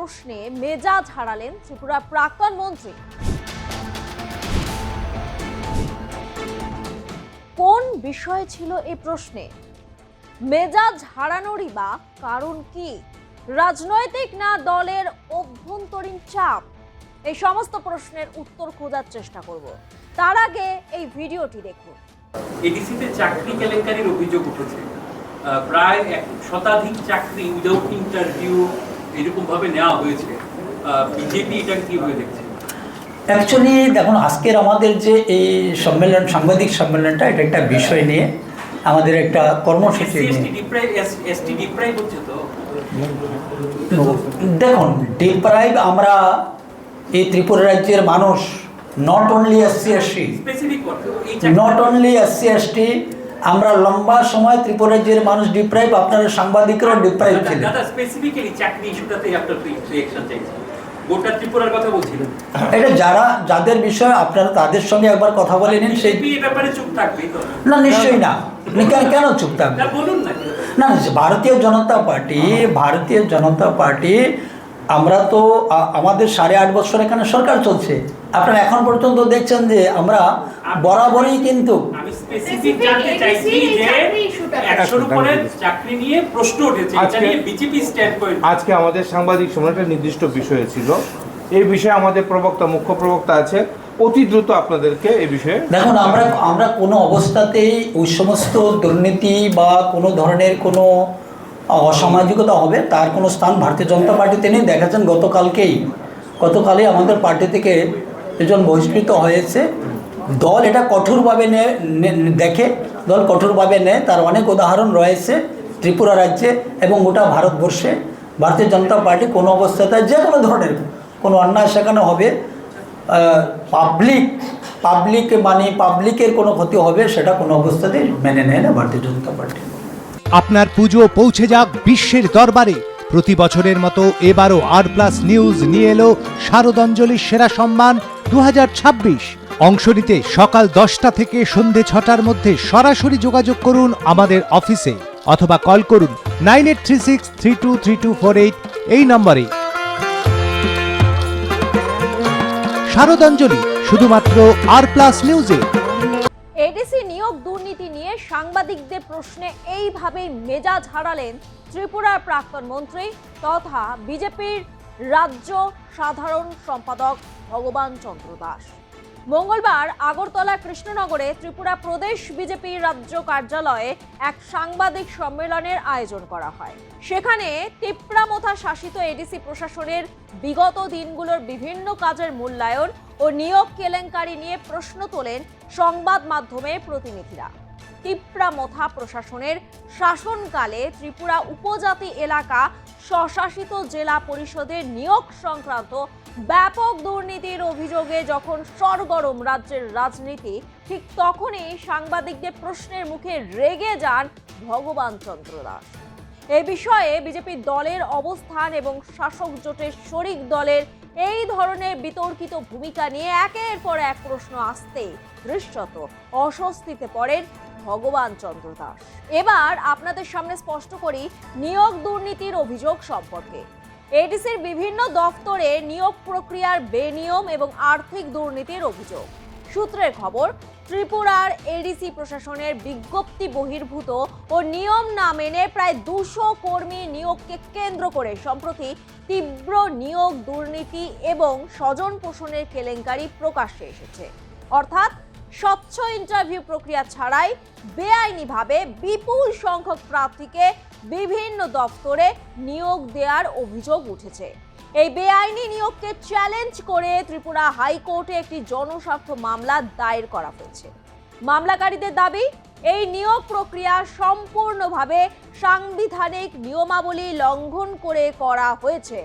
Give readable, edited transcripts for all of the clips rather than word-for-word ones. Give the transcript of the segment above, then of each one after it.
প্রশ্নে মেজাজ হারালেন ত্রিপুরা প্রাক্তন মন্ত্রী। কোন বিষয় ছিল এই প্রশ্নে? মেজাজ হারানোরই বা কারণ কি? রাজনৈতিক না দলের অভ্যন্তরীণ চাপ? এই সমস্ত প্রশ্নের উত্তর খোঁজার চেষ্টা করব। তার আগে এই ভিডিওটি দেখুন। এডিসিতে চাকরি কেলেঙ্কারির অভিযোগ উঠেছে। প্রায় 1 শতাধিক চাকরি উইদাউট ইন্টারভিউ এরকম ভাবে নেওয়া হয়েছে। বিজেপি এটা কিভাবে দেখছে? অ্যাকচুয়ালি দেখুন, আজকের আমাদের যে এই সম্মেলন, সাংবাদিক সম্মেলনটা, এটা একটা বিষয় নিয়ে আমাদের একটা কর্মসূচি নিয়ে। দেখুন, ডিপ্রাইভ আমরা এই ত্রিপুরা রাজ্যের মানুষ, নট অনলি এসসি এসটি, আমরা লম্বা সময় ত্রিপুরা রাজ্যের মানুষ ডিপ্রাইভ, আপনারা সাংবাদিকরাও ডিপ্রাইভ ছিলেন। এটা যাদের বিষয় আপনারা তাদের সঙ্গে একবার কথা বলে নিন। সেই ব্যাপারে চুপ থাকবে না? নিশ্চয়ই না। কেন চুপ থাকবে? না, ভারতীয় জনতা পার্টি আমরা তো আমাদের 8.5 বছর এখানে সরকার চলছে। আপনারা এখন পর্যন্ত দেখছেন যে আমরা বরাবরই কিন্তু আজকে আমাদের সাংবাদিক সম্মেলনের নির্দিষ্ট বিষয় ছিল, এই বিষয়ে আমাদের মুখ্য প্রবক্তা আছে, অতি দ্রুত আপনাদেরকে এই বিষয়ে। দেখুন, আমরা কোনো অবস্থাতেই ওই সমস্ত দুর্নীতি বা কোনো ধরনের কোনো অসামাজিকতা হবে তার কোনো স্থান ভারতীয় জনতা পার্টিতে নেই। দেখাচ্ছেন গতকালই আমাদের পার্টি থেকে একজন বহিষ্কৃত হয়েছে। দল এটা কঠোরভাবে দেখে, দল কঠোরভাবে নেয়। তার অনেক উদাহরণ রয়েছে ত্রিপুরা রাজ্যে এবং গোটা ভারতবর্ষে। ভারতীয় জনতা পার্টি কোনো অবস্থাতে যে কোনো ধরনের কোনো অন্যায় সেখানে হবে, পাবলিকের কোনো ক্ষতি হবে, সেটা কোনো অবস্থাতেই মেনে নেয় না ভারতীয় জনতা পার্টি। আপনার পুজো পৌঁছে যাক বিশ্বের দরবারে। প্রতি বছরের মতো এবারও আর+ নিউজ নিয়ে এলো শারদাঞ্জলির সেরা সম্মান 2026। অংশ নিতে সকাল 10টা থেকে সন্ধে 6টার মধ্যে সরাসরি যোগাযোগ করুন আমাদের অফিসে অথবা কল করুন 9836323248 এই নম্বরে। শারদাঞ্জলি শুধুমাত্র আর+ নিউজে। এডিসি নিয়োগ দুর্নীতি নিয়ে সাংবাদিকদের প্রশ্নে এইভাবেই মেজাজ হারালেন ত্রিপুরার প্রাক্তন মন্ত্রী তথা বিজেপির রাজ্য সাধারণ সম্পাদক ভগবান চন্দ্র দাস। মঙ্গলবার আগরতলা কৃষ্ণনগরে ত্রিপুরা প্রদেশ বিজেপির রাজ্য কার্যালয়ে এক সাংবাদিক সম্মেলনের আয়োজন করা হয়। সেখানে তিপ্রামথা শাসিত এডিসি প্রশাসনের বিগত দিনগুলোর বিভিন্ন কাজের মূল্যায়ন ও নিয়োগ কেলেঙ্কারি নিয়ে প্রশ্ন তোলেন সংবাদ মাধ্যমের প্রতিনিধিরা। তিপ্রামথা প্রশাসনের শাসনকালে ত্রিপুরা উপজাতি এলাকা স্বশাসিত জেলা পরিষদের নিয়োগ সংক্রান্ত ব্যাপক দুর্নীতির অভিযোগে যখন সরগরম রাজ্যের রাজনীতি, ঠিক তখনই সাংবাদিকদের প্রশ্নের মুখে রেগে যান ভগবান চন্দ্র দাস। এ বিষয়ে বিজেপি দলের অবস্থান এবং শাসক জোটের শরিক দলের এই ধরনের বিতর্কিত ভূমিকা নিয়ে একের পর এক প্রশ্ন আসতেই দৃশ্যত অস্বস্তিতে পড়েন ভগবান চন্দ্র দাস। এবার আপনাদের সামনে স্পষ্ট করি নিয়োগ দুর্নীতির অভিযোগ সম্পর্কে। এডিসির বিভিন্ন দফতরে নিয়োগ প্রক্রিয়ার বেনিয়ম এবং আর্থিক দুর্নীতির অভিযোগ। সূত্রের খবর, ত্রিপুরার এডিসি প্রশাসনের বিজ্ঞপ্তি বহির্ভূত ও নিয়ম না মেনে প্রায় 200 কর্মী নিয়োগকে কেন্দ্র করে সম্প্রতি তীব্র নিয়োগ দুর্নীতি এবং স্বজন পোষণের কেলেঙ্কারি প্রকাশ্যে এসেছে। অর্থাৎ স্বচ্ছ ইন্টারভিউ প্রক্রিয়া ছাড়াই বেআইনিভাবে বিপুল সংখ্যক প্রার্থীকে বিভিন্ন দফতরে নিয়োগ দেওয়ার অভিযোগ উঠেছে। এই বেআইনি নিয়োগকে চ্যালেঞ্জ করে ত্রিপুরা হাইকোর্টে একটি জনস্বার্থ মামলা দায়ের করা হয়েছে। মামলাকারীদের দাবি, এই নিয়োগ প্রক্রিয়া সম্পূর্ণভাবে সাংবিধানিক নিয়মাবলী লঙ্ঘন করে করা হয়েছে।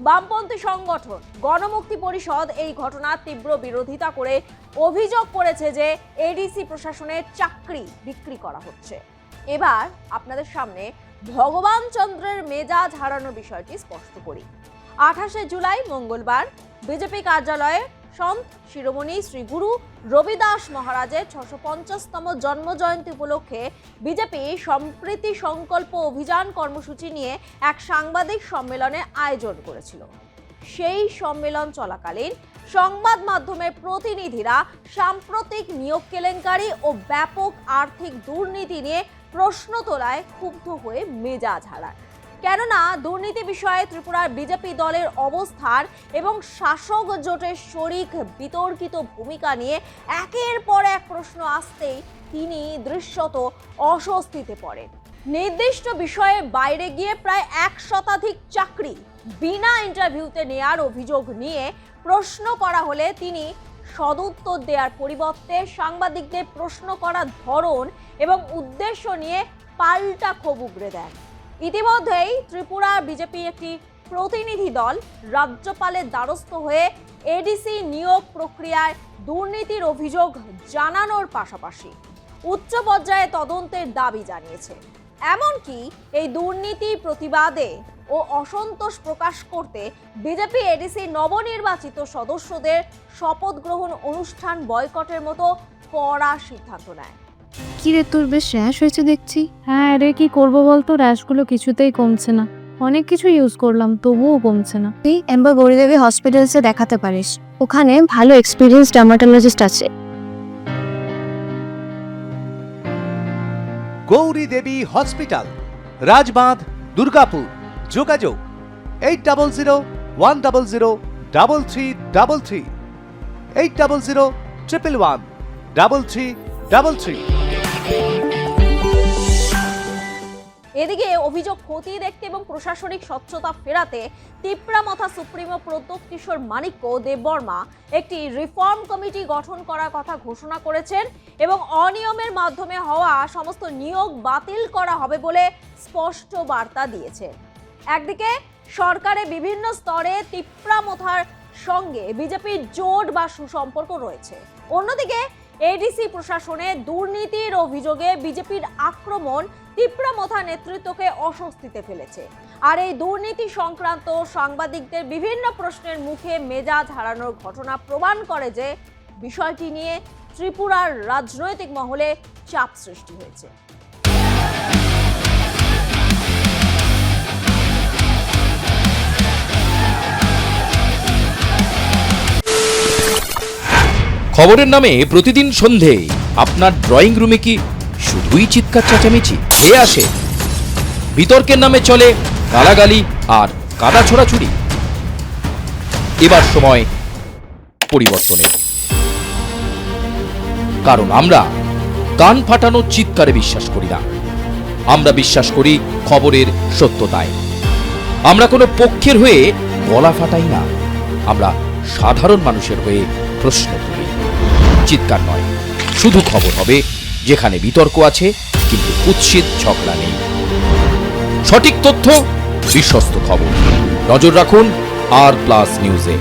বামপন্থী সংগঠন গণমুক্তি পরিষদ এই ঘটনার তীব্র বিরোধিতা করে অভিযোগ করেছে যে এডিসি প্রশাসনের চাকরি বিক্রি করা হচ্ছে। এবার আপনাদের সামনে ভগবান চন্দ্রের মেজাজ হারানোর বিষয়টি স্পষ্ট করি। 28শে জুলাই মঙ্গলবার বিজেপি কার্যালয়ে সন্ত শিরোমণি শ্রী গুরু রবিদাস মহারাজের 650তম জন্মজয়ন্তী উপলক্ষে বিজেপি সম্প্রীতি সংকল্প অভিযান কর্মসূচি নিয়ে এক সাংবাদিক সম্মেলনের আয়োজন করেছিল। সেই সম্মেলন চলাকালীন সংবাদ মাধ্যমের প্রতিনিধিরা সাম্প্রতিক নিয়োগ কেলেঙ্কারি ও ব্যাপক আর্থিক দুর্নীতি নিয়ে প্রশ্ন তোলায় ক্ষুব্ধ হয়ে মেজাজ হারায়। কেননা দুর্নীতি বিষয়ে ত্রিপুরার বিজেপি দলের অবস্থান এবং শাসক জোটের শরিক বিতর্কিত ভূমিকা নিয়ে একের পর এক প্রশ্ন আসতেই তিনি দৃশ্যত অস্বস্তিতে পড়েন। নির্দিষ্ট বিষয়ের বাইরে গিয়ে প্রায় 100 চাকরি বিনা ইন্টারভিউতে নেয়ার অভিযোগ নিয়ে প্রশ্ন করা হলে তিনি সদুত্তর দেওয়ার পরিবর্তে সাংবাদিকদের প্রশ্ন করার ধরন এবং উদ্দেশ্য নিয়ে পাল্টা ক্ষোভ উগরে দেন। ইতিমধ্যেই ত্রিপুরার বিজেপি একটি প্রতিনিধি দল রাজ্যপালের দ্বারস্থ হয়ে এডিসি নিয়োগ প্রক্রিয়ায় দুর্নীতির অভিযোগ জানানোর পাশাপাশি উচ্চ পর্যায়ে তদন্তের দাবি জানিয়েছে। এমনকি এই দুর্নীতি প্রতিবাদে ও অসন্তোষ প্রকাশ করতে বিজেপি এডিসি নবনির্বাচিত সদস্যদের শপথ গ্রহণ অনুষ্ঠান বয়কটের মতো কড়া সিদ্ধান্ত নেয়। কি রে, তোর বেশ র্যাশ হয়েছে দেখছি। হ্যাঁ রে, কি করবো বলতো, র্যাশগুলো কিছুতেই কমছে না। অনেক কিছু ইউজ করলাম তবুও কমছে না। তুই এম্বার গৌরীদেবী হসপিটালসে দেখাতে পারিস, ওখানে ভালো এক্সপিরিয়েন্স ডার্মাটোলজিস্ট আছে। গৌরী দেবী হসপিটাল, রাজবাঁধ, দুর্গাপুর। যোগাযোগ 8001003333, 8001113333। এদিকে অভিযোগ খতিয়ে দেখতে এবং প্রশাসনিক স্বচ্ছতা ফেরাতে তিপ্রামথা সুপ্রিমো প্রদ্যোৎ কিশোর মাণিক্য দেববর্মা একটি রিফর্ম কমিটি গঠন করার কথা ঘোষণা করেছেন এবং অনিয়মের মাধ্যমে হওয়া সমস্ত নিয়োগ বাতিল করা হবে বলে স্পষ্ট বার্তা দিয়েছেন। একদিকে সরকারে বিভিন্ন স্তরে তিপ্রামথার সঙ্গে বিজেপির জোট বা সুসম্পর্ক রয়েছে, অন্যদিকে এডিসি প্রশাসনে দুর্নীতির অভিযোগে বিজেপির আক্রমণ তিপ্রামথা নেতৃত্বকে অস্বস্তিতে ফেলেছে। আর এই দুর্নীতি সংক্রান্ত সাংবাদিকদের বিভিন্ন প্রশ্নের মুখে মেজাজ হারানোর ঘটনা প্রমাণ করে যে বিষয়টি নিয়ে ত্রিপুরার রাজনৈতিক মহলে চাপ সৃষ্টি হয়েছে। খবরের নামে প্রতিদিন সন্ধে আপনার ড্রয়িং রুমে কি শুধুই চিৎকার চেঁচামেচি খেয়ে আসে? বিতর্কের নামে চলে গালাগালি আর কাদা ছোড়াছুড়ি। এবার সময় পরিবর্তনের, কারণ আমরা কান ফাটানো চিৎকারে বিশ্বাস করি না। আমরা বিশ্বাস করি খবরের সত্যতায়। আমরা কোনো পক্ষের হয়ে গলা ফাটাই না, আমরা সাধারণ মানুষের হয়ে প্রশ্ন তুলি। চিৎকার নয়, শুধু খবর হবে যেখানে বিতর্ক আছে কিন্তু কুৎসিত ঝগড়া নেই। সঠিক তথ্য, বিশ্বস্ত খবর। নজর রাখুন আর প্লাস নিউজে।